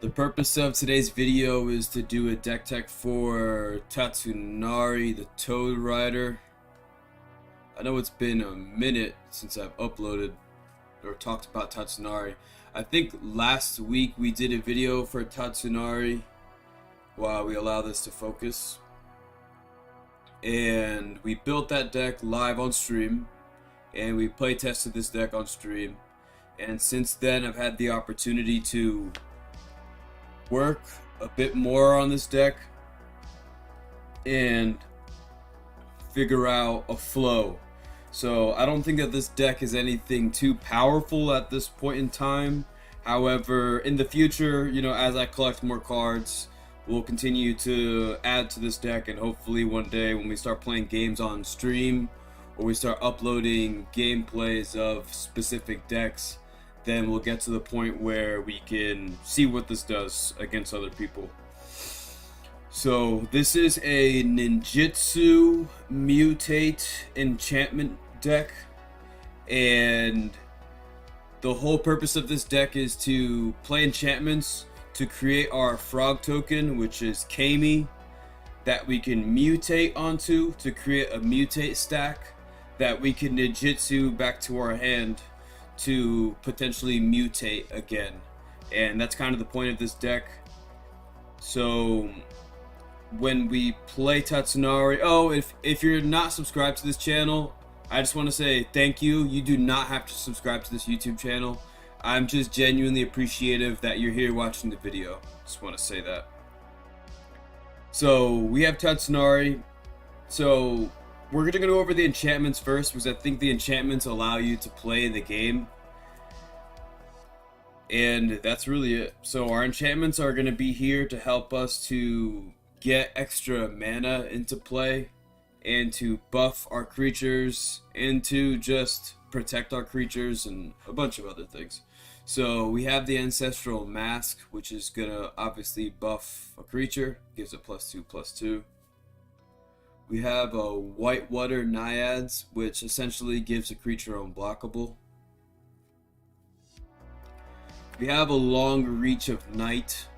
The purpose of today's video is to do a deck tech for Tatsunari, the Toad Rider. I know it's been a minute since I've uploaded or talked about Tatsunari. I think last week we did a video for Tatsunari while we allow this to focus. And we built that deck live on stream, and we play tested this deck on stream. And since then I've had the opportunity to work a bit more on this deck and figure out a flow. So I don't think that this deck is anything too powerful at this point in time. However, in the future, as I collect more cards, we'll continue to add to this deck, and hopefully one day when we start playing games on stream or we start uploading gameplays of specific decks, then we'll get to the point where we can see what this does against other people. So this is a ninjutsu mutate enchantment deck, and the whole purpose of this deck is to play enchantments to create our frog token, which is Kami, that we can mutate onto to create a mutate stack that we can ninjutsu back to our hand to potentially mutate again. And that's kind of the point of this deck. So when we play Tatsunari, if you're not subscribed to this channel, I just want to say thank you. You do not have to subscribe to this YouTube channel. I'm just genuinely appreciative that you're here watching the video. Just want to say that. So we have Tatsunari. So we're going to go over the enchantments first, because I think the enchantments allow you to play the game. And that's really it. So our enchantments are going to be here to help us to get extra mana into play, and to buff our creatures, and to just protect our creatures, and a bunch of other things. So we have the Ancestral Mask, which is going to obviously buff a creature, gives it +2/+2. We have a Whitewater Naiads, which essentially gives a creature unblockable. We have a Long Reach of Night,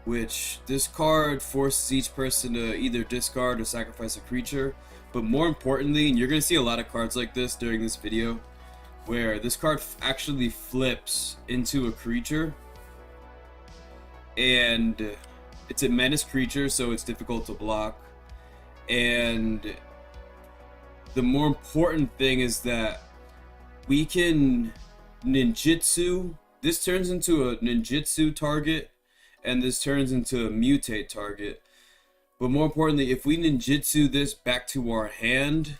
which this card forces each person to either discard or sacrifice a creature. But more importantly, and you're going to see a lot of cards like this during this video, where this card actually flips into a creature, and it's a menace creature, so it's difficult to block. And the more important thing is that we can ninjutsu. This turns into a ninjutsu target, and this turns into a mutate target. But more importantly, if we ninjutsu this back to our hand,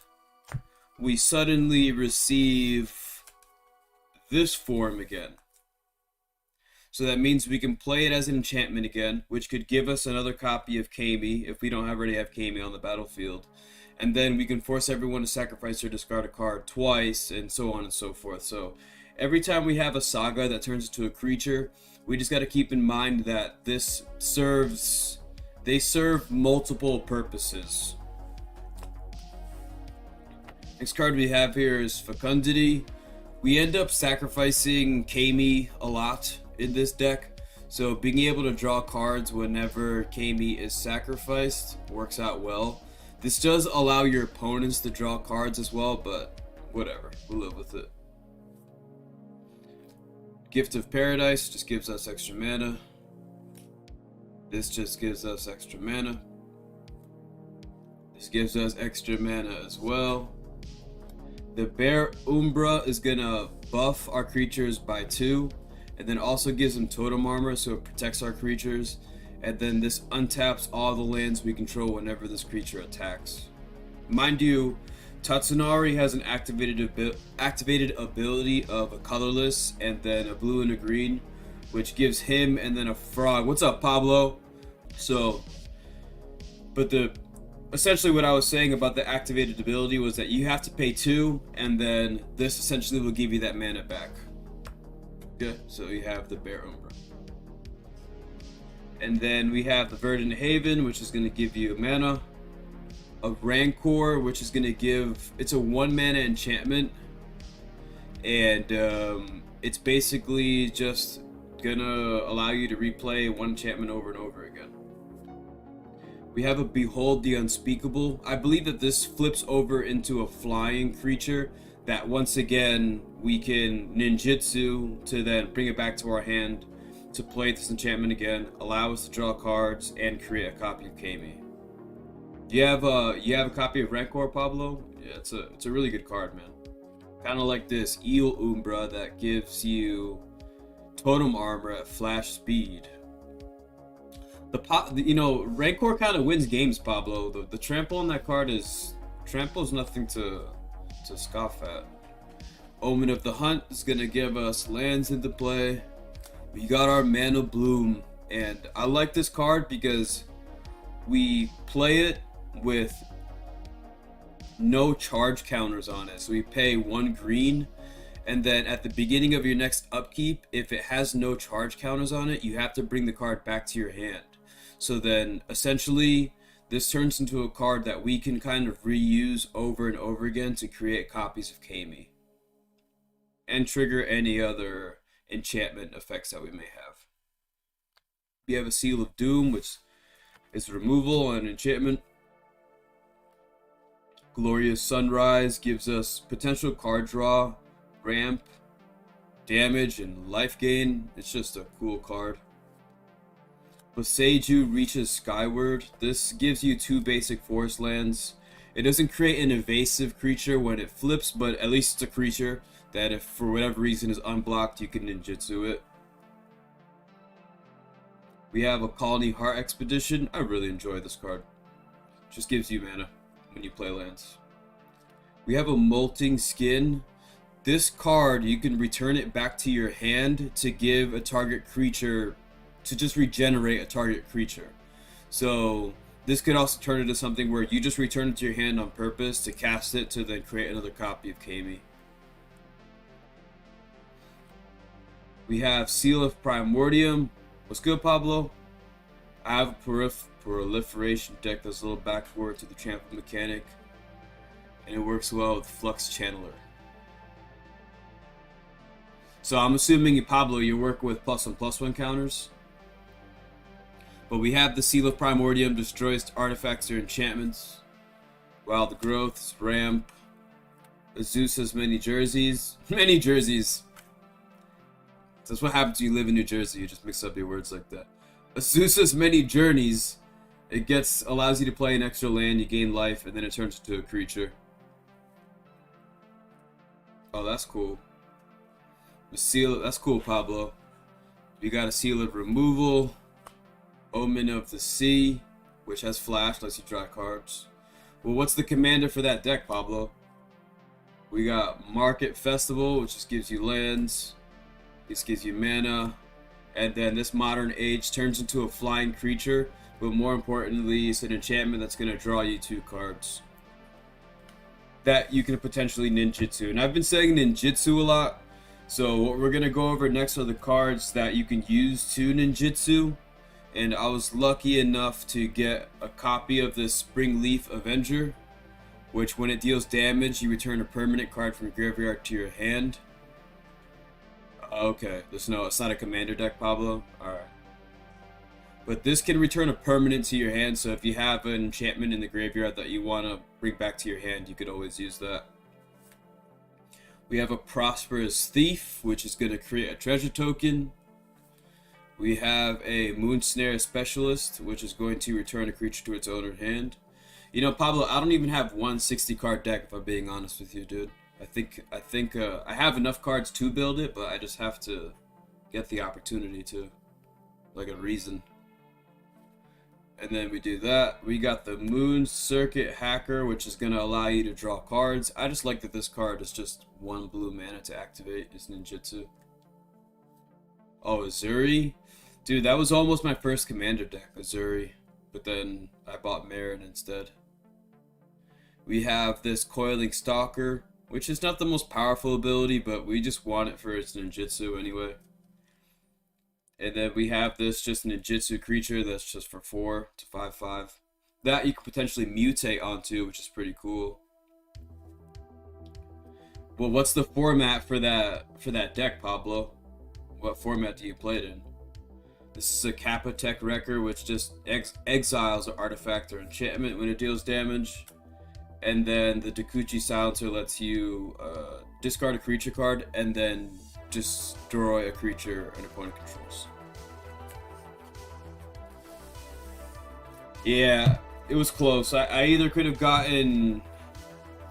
we suddenly receive this form again. So that means we can play it as an enchantment again, which could give us another copy of Kami if we don't already have Kami on the battlefield. And then we can force everyone to sacrifice or discard a card twice, and so on and so forth. So every time we have a saga that turns into a creature, we just got to keep in mind that they serve multiple purposes. Next card we have here is Fecundity. We end up sacrificing Kami a lot in this deck, so being able to draw cards whenever Kami is sacrificed works out well. This does allow your opponents to draw cards as well, but whatever, we'll live with it. Gift of Paradise just gives us extra mana. This just gives us extra mana. This gives us extra mana as well. The Bear Umbra is gonna buff our creatures by 2, and then also gives them totem armor, so it protects our creatures. And then this untaps all the lands we control whenever this creature attacks. Mind you, Tatsunari has an activated ability of a colorless and then a blue and a green, which gives him and then a frog. What's up, Pablo? So, essentially what I was saying about the activated ability was that you have to pay 2, and then this essentially will give you that mana back. Okay, so you have the Bear Umbra. And then we have the Verdant Haven, which is going to give you mana. A Rancor, which is going to give... It's a 1 mana enchantment. And it's basically just gonna allow you to replay one enchantment over and over again. We have a Behold the Unspeakable. I believe that this flips over into a flying creature that once again we can ninjutsu to then bring it back to our hand to play this enchantment again, allow us to draw cards, and create a copy of Kami. You have a copy of Rancor, Pablo? Yeah, it's a really good card, man. Kind of like this Eel Umbra that gives you totem armor at flash speed. Rancor kind of wins games, Pablo. The trample on that card is nothing to scoff at. Omen of the Hunt is gonna give us lands into play. We got our Mana Bloom, and I like this card because we play it with no charge counters on it. So we pay 1 green, and then at the beginning of your next upkeep, if it has no charge counters on it, you have to bring the card back to your hand. So then essentially this turns into a card that we can kind of reuse over and over again to create copies of Kami and trigger any other enchantment effects that we may have. We have a Seal of Doom, which is removal on enchantment. Glorious Sunrise gives us potential card draw, ramp, damage, and life gain. It's just a cool card. Boseiju Reaches Skyward. This gives you 2 basic forest lands. It doesn't create an evasive creature when it flips, but at least it's a creature that if for whatever reason is unblocked, you can ninjutsu it. We have a Colony Heart Expedition. I really enjoy this card. Just gives you mana when you play lands. We have a Molting Skin. This card, you can return it back to your hand to give a target creature, to just regenerate a target creature. So this could also turn into something where you just return it to your hand on purpose to cast it to then create another copy of Kami. We have Seal of Primordium. What's good, Pablo? I have a proliferation deck that's a little backward to the trample mechanic, and it works well with Flux Channeler. So I'm assuming, Pablo, you're working with +1/+1 counters. But we have the Seal of Primordium, destroys artifacts or enchantments. Wild Growths, ramp. Zeus has many jerseys. Many jerseys. That's what happens when you live in New Jersey. You just mix up your words like that. Azusa's Many Journeys. It allows you to play an extra land, you gain life, and then it turns into a creature. Oh, that's cool. The seal, that's cool, Pablo. We got a Seal of Removal. Omen of the Sea, which has flash, lets you draw cards. Well, what's the commander for that deck, Pablo? We got Market Festival, which just gives you lands. This gives you mana, and then this Modern Age turns into a flying creature, but more importantly, it's an enchantment that's going to draw you 2 cards that you can potentially ninjutsu. And I've been saying ninjutsu a lot, so what we're going to go over next are the cards that you can use to ninjutsu. And I was lucky enough to get a copy of this Springleaf Avenger, which when it deals damage, you return a permanent card from your graveyard to your hand. Okay, it's not a commander deck, Pablo. Alright. But this can return a permanent to your hand, so if you have an enchantment in the graveyard that you want to bring back to your hand, you could always use that. We have a Prosperous Thief, which is going to create a treasure token. We have a Moonsnare Specialist, which is going to return a creature to its owner's hand. You know, Pablo, I don't even have one 60-card deck, if I'm being honest with you, dude. I think I have enough cards to build it, but I just have to get the opportunity to, like a reason. And then we do that. We got the Moon Circuit Hacker, which is going to allow you to draw cards. I just like that this card is just 1 blue mana to activate. It's ninjutsu. Oh, Azuri. Dude, that was almost my first commander deck, Azuri. But then I bought Marin instead. We have this Coiling Stalker, which is not the most powerful ability, but we just want it for its ninjutsu anyway. And then we have this just ninjutsu creature that's just for 4 to 5/5. That you could potentially mutate onto, which is pretty cool. Well, what's the format for that deck, Pablo? What format do you play it in? This is a Kappa Tech Wrecker, which just exiles an artifact or enchantment when it deals damage. And then the Dekuchi Silencer lets you discard a creature card and then destroy a creature an opponent controls. Yeah, it was close. I either could have gotten...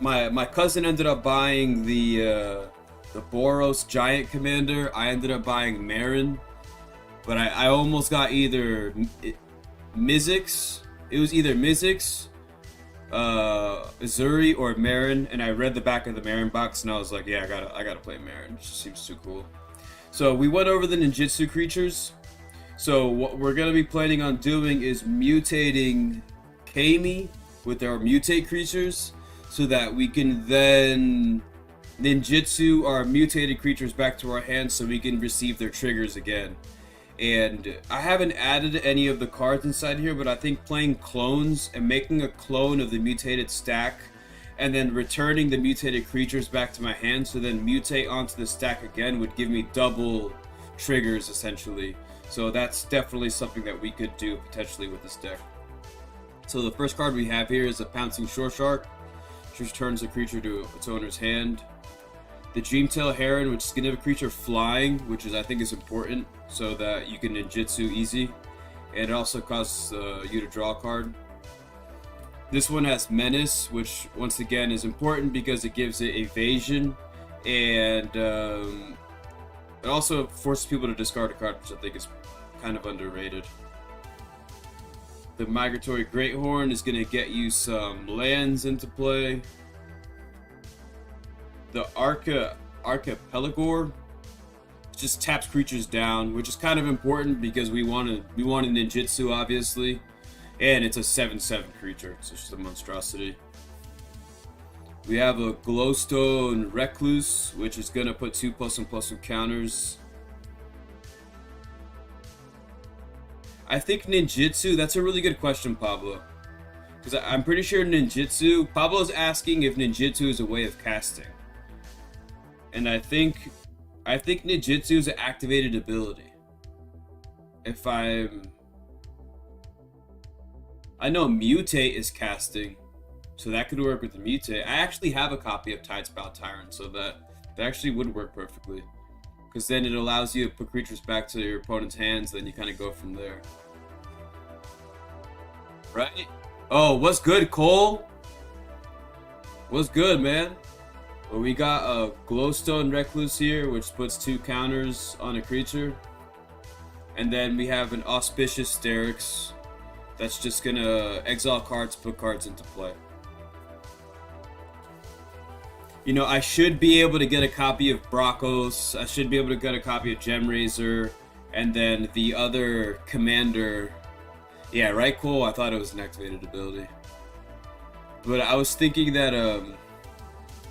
My cousin ended up buying the Boros Giant Commander. I ended up buying Marin. But I almost got either Mizzix. It was either Mizzix, Azuri, or Marin. And I read the back of the Marin box and I was like, yeah, I gotta play Marin. It just seems too cool. So we went over the ninjutsu creatures. So what we're gonna be planning on doing is mutating Kami with our mutate creatures, so that we can then ninjutsu our mutated creatures back to our hands so we can receive their triggers again. And I haven't added any of the cards inside here, but I think playing clones and making a clone of the mutated stack and then returning the mutated creatures back to my hand so then mutate onto the stack again would give me double triggers essentially. So that's definitely something that we could do potentially with this deck. So the first card we have here is a Pouncing Shore Shark, which returns a creature to its owner's hand. The Dreamtail Heron, which is going to give a creature flying, which I think is important, so that you can ninjutsu easy. And it also causes you to draw a card. This one has Menace, which once again is important because it gives it evasion. And it also forces people to discard a card, which I think is kind of underrated. The Migratory Greathorn is going to get you some lands into play. The Archipelagor just taps creatures down, which is kind of important because we want a ninjutsu, obviously. And it's a 7/7 creature, so it's just a monstrosity. We have a Glowstone Recluse, which is going to put 2+1/+1 counters. I think ninjutsu, that's a really good question, Pablo. Because I'm pretty sure ninjutsu, Pablo's asking if ninjutsu is a way of casting. And I think ninjutsu is an activated ability. I know mutate is casting, so that could work with the mutate. I actually have a copy of Tidespout Tyrant, so that actually would work perfectly. Because then it allows you to put creatures back to your opponent's hands, then you kind of go from there. Right? Oh, what's good, Cole? What's good, man? Well, we got a Glowstone Recluse here, which puts 2 counters on a creature. And then we have an Auspicious Sterix that's just gonna exile cards, put cards into play. You know, I should be able to get a copy of Bracos. I should be able to get a copy of Gemrazor. And then the other commander. Yeah, right, Cole? I thought it was an activated ability. But I was thinking that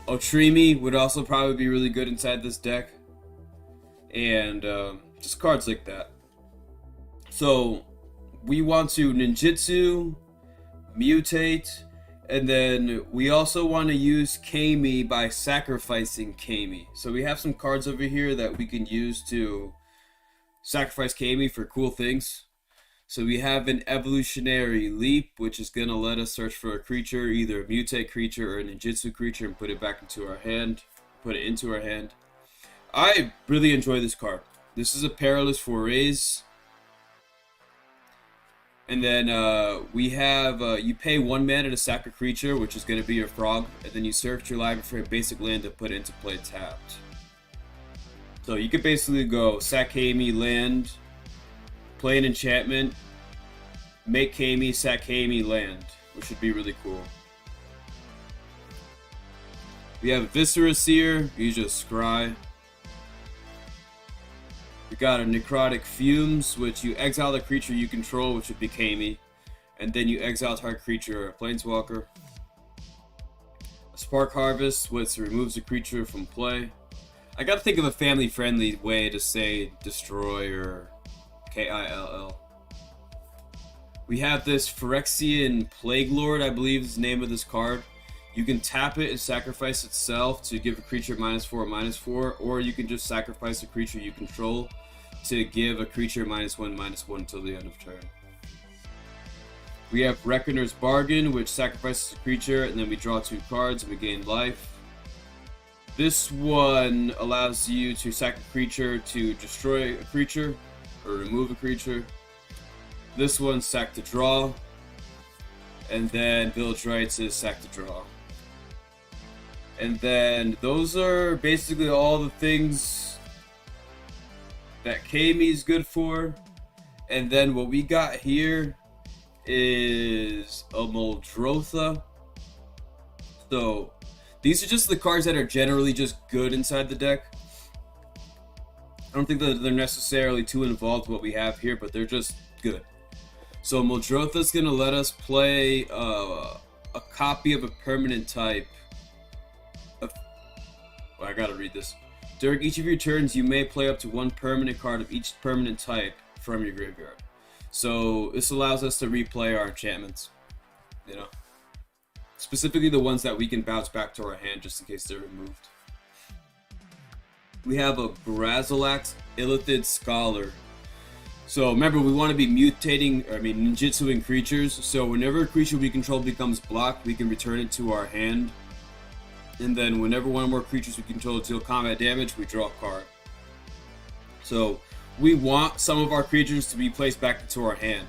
Otrimi would also probably be really good inside this deck. And just cards like that. So we want to ninjutsu, mutate, and then we also want to use Kami by sacrificing Kami. So we have some cards over here that we can use to sacrifice Kami for cool things. So we have an Evolutionary Leap, which is going to let us search for a creature, either a mutate creature or a ninjutsu creature, and put it back into our hand. Put it into our hand. I really enjoy this card. This is a Perilous Forays. And then we have, you pay 1 mana to sack a creature, which is going to be your frog. And then you search your library for a basic land to put into play tapped. So you could basically go sack Kami, land, play an enchantment, make Kami, sack Kami, land, which would be really cool. We have Viscera Seer, you just scry. We got a Necrotic Fumes, which you exile the creature you control, which would be Kami, and then you exile target creature or a planeswalker. A Spark Harvest, which removes a creature from play. I gotta think of a family-friendly way to say destroy or Kill. We have this Phyrexian Plague Lord, I believe is the name of this card. You can tap it and sacrifice itself to give a creature -4/-4, or you can just sacrifice a creature you control. to give a creature -1/-1 until the end of turn. We have Reckoner's Bargain, which sacrifices a creature, and then we draw 2 cards and we gain life. This one allows you to sack a creature to destroy a creature, or remove a creature. This one, sack to draw. And then Village Rites is sack to draw. And then those are basically all the things that Kami is good for. And then what we got here is a Muldrotha. So these are just the cards that are generally just good inside the deck. I don't think that they're necessarily too involved with what we have here, but they're just good. So Muldrotha is going to let us play a copy of a permanent type. I gotta read this. During each of your turns, you may play up to 1 permanent card of each permanent type from your graveyard. So this allows us to replay our enchantments, you know, specifically the ones that we can bounce back to our hand just in case they're removed. We have a Brazilax Illithid Scholar. So remember, we want to be ninjutsuing creatures. So whenever a creature we control becomes blocked, we can return it to our hand. And then whenever one or more creatures we control deal combat damage, we draw a card. So we want some of our creatures to be placed back into our hand.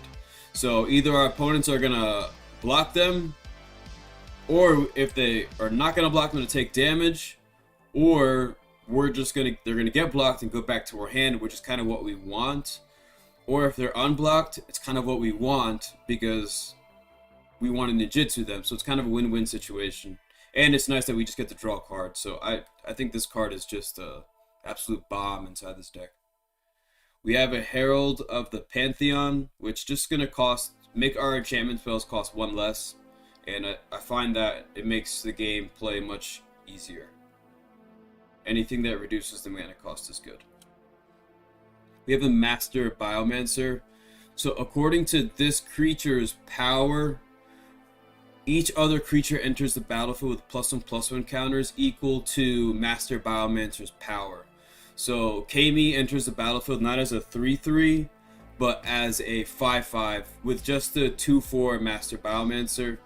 So either our opponents are going to block them, or if they are not going to block them to take damage, or they're going to get blocked and go back to our hand, which is kind of what we want. Or if they're unblocked, it's kind of what we want because we want to ninjutsu them. So it's kind of a win-win situation. And it's nice that we just get to draw a card. So I think this card is just a absolute bomb inside this deck. We have a Herald of the Pantheon, which just going to make our enchantment spells cost 1 less. And I find that it makes the game play much easier. Anything that reduces the mana cost is good. We have the Master Biomancer. So according to this creature's power, each other creature enters the battlefield with +1/+1 counters equal to Master Biomancer's power. So Kami enters the battlefield not as a 3/3, but as a 5/5 with just a 2/4 Master Biomancer.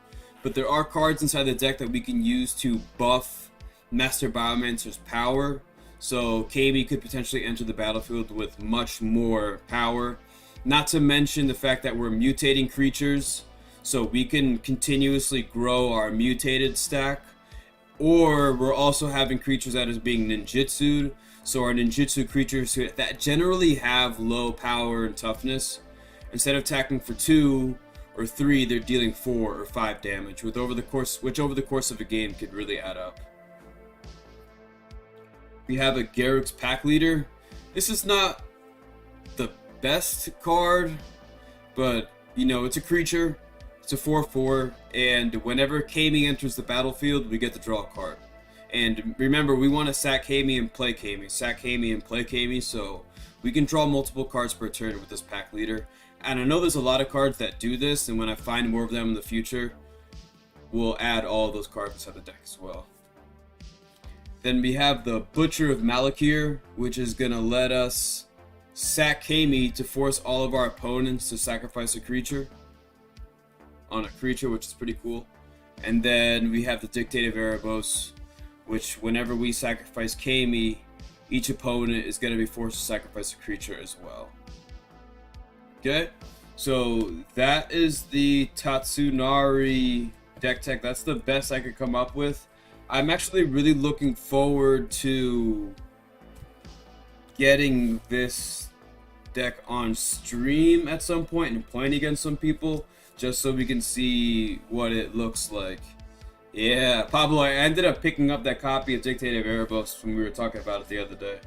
But there are cards inside the deck that we can use to buff Master Biomancer's power. So Kami could potentially enter the battlefield with much more power. Not to mention the fact that we're mutating creatures. So we can continuously grow our mutated stack, or we're also having creatures that is being ninjutsued. So our ninjutsu creatures that generally have low power and toughness, instead of attacking for 2 or 3, they're dealing 4 or 5 damage, which over the course of a game could really add up. We have a Garruk's Pack Leader. This is not the best card, but you know, it's a creature. It's a 4/4, and whenever Kami enters the battlefield, we get to draw a card. And remember, we want to sack Kami and play Kami. Sack Kami and play Kami, so we can draw multiple cards per turn with this Pack Leader. And I know there's a lot of cards that do this, and when I find more of them in the future, we'll add all of those cards inside the deck as well. Then we have the Butcher of Malakir, which is going to let us sack Kami to force all of our opponents to sacrifice a creature on a creature, which is pretty cool. And then we have the Dictate of Erebos, which whenever we sacrifice Kami, each opponent is going to be forced to sacrifice a creature as well. Okay, so that is the Tatsunari deck tech. That's the best I could come up with. I'm actually really looking forward to getting this deck on stream at some point and playing against some people, just so we can see what it looks like. Yeah, Pablo, I ended up picking up that copy of Dictate of Erebos when we were talking about it the other day.